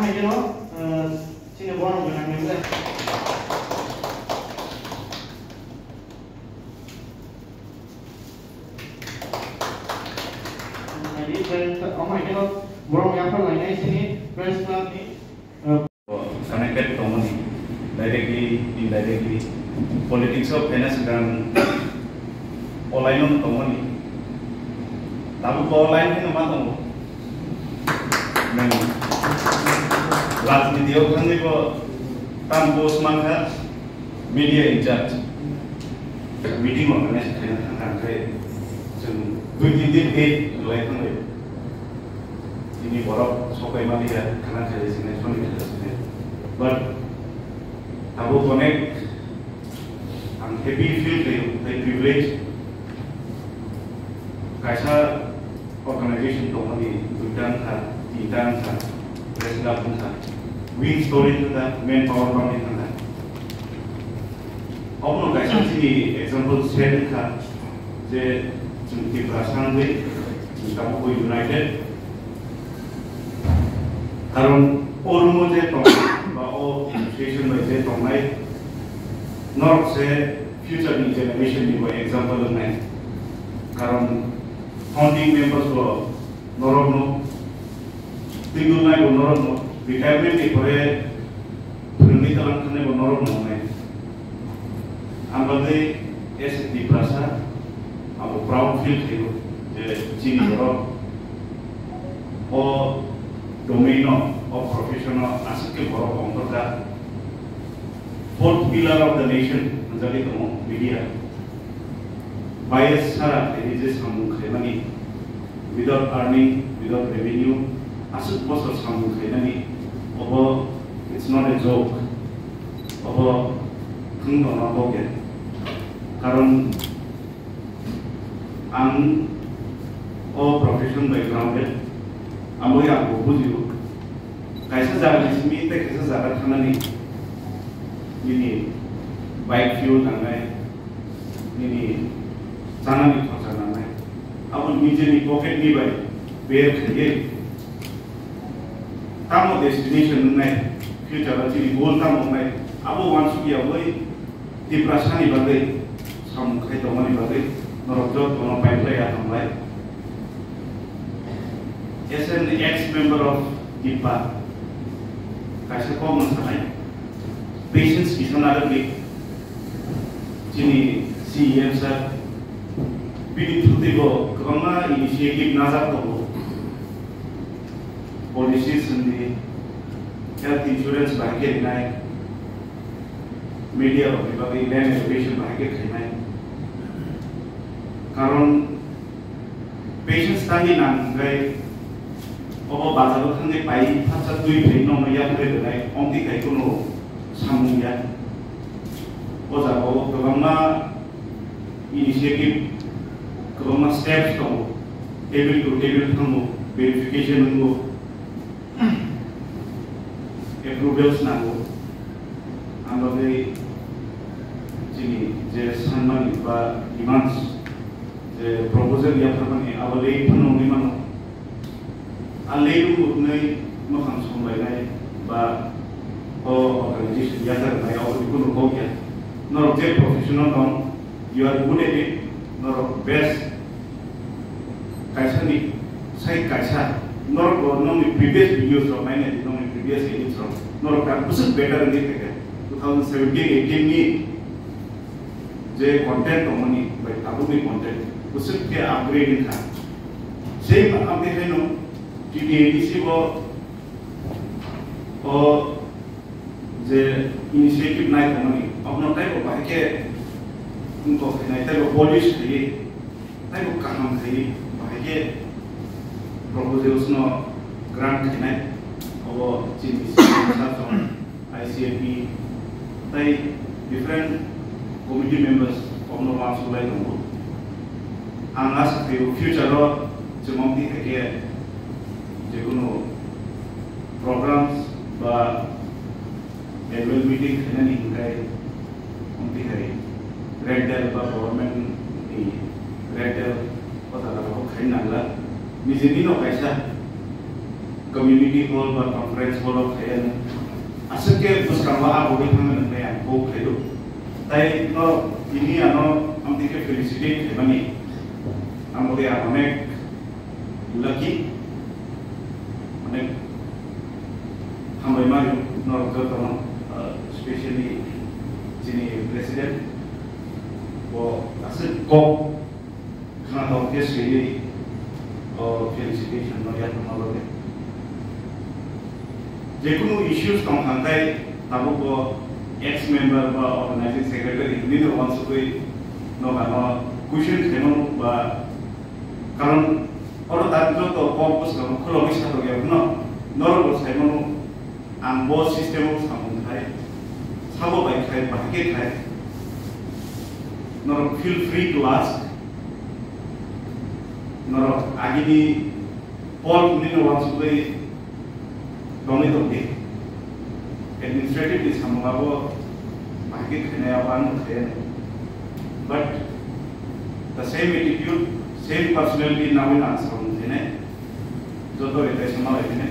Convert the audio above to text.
hai cái đó xin được bon của hàng này jadi friends omai cái đó borong yang apa lainnya sini friends club ni connected company directly indirectly politics of finance dan online company tapi online ni nama tu राजनीति को तामको Samanga media in charge meeting organise करना था जों 2 दिन लायखांबाय दिनै बरफ सफायमालिया खाना खायसिनाय सलिगासिनो बाट दाबो अनेक आं हेपि फिल खालामो प्रिभिलेज कायसा अर्गानाइजेसन दंमोन दुइटान था तिनटान था प्रेसिडेंट था विंग स्टोरी था मेन पावर बाउंड था अब न कायसा जिनि एग्जांपल सेट था जे जों तिब्रा सांगै जों यूनाइटेड कारण ओरुमो जे दं बा ओ सिचुएशन बाय जे दंनाय नॉर्थ से फ्यूचर नि जनरेशन नि बा एग्जांपल होनाय कारण फाउंडिंग मेंबर्स को नरमनो Thumnai को नरमनो रिटायरमेंट नि परे फोरोंगिरि खालामखानाय को नरमनो होनाय आंबादै एस तिब्रासा आं प्राउड फील खायो जे जिनि बरफ ओ domain of profession asake borok ongkorda fourth pillar of the nation menjadi temo media bias sara je samung khaimani without earning without revenue asuk bosor samung khaimani obo it's not a joke obo thungno na boge karon ang o profession background आमो या बुझियो कैसे जागा जिसमी ते कैसे जागा खाना नहीं निनी bike fuel नांगाय निनी जाना नहीं खर्चा नांगाय अब नीचे नी पॉकेट नहीं बाय बेर खये तामो डेस्टिनेशन नहीं फ्यूचर अच्छी गोल तामो नहीं अब वांस किया वही डिप्रेशन बागै सामुखाय दमानि बागै नरजो दोनो पाइपलाय आमलाय as an ex-member of IPA, kaisa common samai patients kisan alagi jini CEM sir bini thute go kama initiative nazar ko policies and health insurance bahage nai media bagi land education bahage khainai karon patients tani nangai अब बाजाराव थांनाय bye फाचा दुइ फै नमया फैनाय अंति खायखौनो सामुया अजाबाव गोबांना initiative गोबांना steps दं table to table थांगौ verification नांगौ एप्रुभेल्स नांगौ आंबादै जोंनि जे सानमानि बा डिमान्ड्स जे प्रपोजल याफोरमानि आबालै फाननानै मानो Alairu nai makam somai nai ba o organization yagar nai or ikunu kogya nor je professional dong you are good at it nor best kaisa ni sai kaisa nor go no ni previous videos from mine no ni previous edits from nor ka kusuk better ni theke 2017 18 ni je content omani by abu ni content kusuk ke upgrade ni tha same update hai no TDADC को जे initiative नाइ कमनी अपना type को बाके उनको नाइ type को polish है टाइप को काम है बाके प्रपोजल्स नो ग्रांट है और जिन साथ ICAP ताई डिफरेंट कमिटी मेंबर्स अपना वांस को लाइक हो आंगा सकते हो फ्यूचर रो जमाती है के जेकुनो programs ba annual meeting khana ni kai unti hai red del ba government ni red del pata la ko khaina la ni jini no kaisa community hall বা conference hall khayan asake buskanwa abodi thangan ne ko khaido tai no ini ano amdike felicitate khemani amode amane lucky ane hamai mari no gotono especially jini president bo asik ko khana do kesi felicitation no ya tomorrow जेकुनु issues कम खानताय ताबो को ex member बा organising secretary निनो वांसो कोई no गानो क्वेश्चन थेनो बा कारण और दाजो तो पॉपस को खुलो मिस तो गयो न नरो साइमनो आं बो सिस्टम सामोनथाय साबो बाय खाय बाके खाय नरो फील फ्री टू आस्क नरो आगिनी पॉल निनो वांसो कोई Dongi dongi, administrative is hamabo, mahki khane awan khayen. But the same attitude, same personality now in answer on thene. Jodo ete sama ete ne.